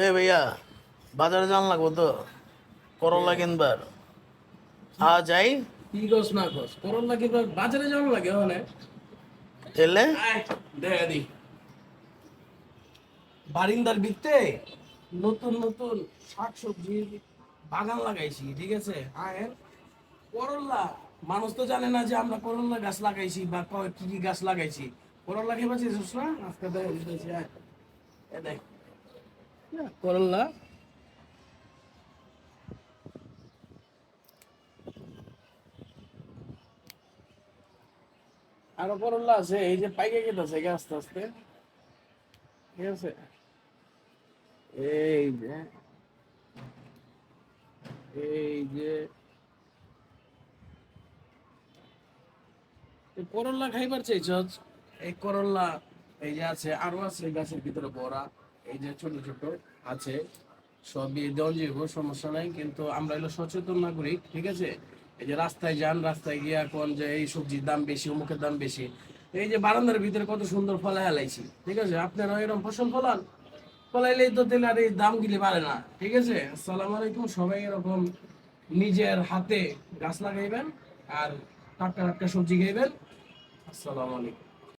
এ ভাইয়া, বাজারে যান লাগবো তো, করলা কিনবার। যাই। কি গছ না গছ করলা কি বাজারে যাওয়ার লাগে মানে এলে আয় দেখা দি বারিন্দার ভিতরে নতুন নতুন শাকসবজির বাগান লাগাইছি, ঠিক আছে। আয় করলা, মানুষ তো জানে না যে আমরা করলা গাছ লাগাইছি বা কি কি গাছ লাগাইছি। করলা খেয়ে পাচ্ছিস না আজকে দেখা দিতেছি। আয় এ দেখ করলা, আরো করলা আছে, এই যে পাইকে গেতেছে আস্তে আস্তে, ঠিক আছে। এই যে এই যে তুই করল্লা খাইবার চাইছ, এই করল্লা এই যে আছে, আরো আছে গাছের ভিতরে বড়া, এই যে ছোট ছোট আছে, সবই দেওয়া যাইব, সমস্যা নাই। কিন্তু আমরা হলো সচেতন নাগরিক, ঠিক আছে। এই যে রাস্তায় যান, রাস্তায় গিয়ে এখন যে এই সবজির দাম বেশি, অমুকের দাম বেশি, এই যে বারান্দার ভিতরে কত সুন্দর ফলা হেলাইছি, ঠিক আছে। আপনারা এরকম ফসল ফলান, ফলাইলেই তো তেল আর এই দাম গিলে পারে না, ঠিক আছে। আসসালামু আলাইকুম, সবাই এরকম নিজের হাতে গাছ লাগাইবেন আর টাটকা টাটকা সবজি খাইবেন। আসসালামু আলাইকুম।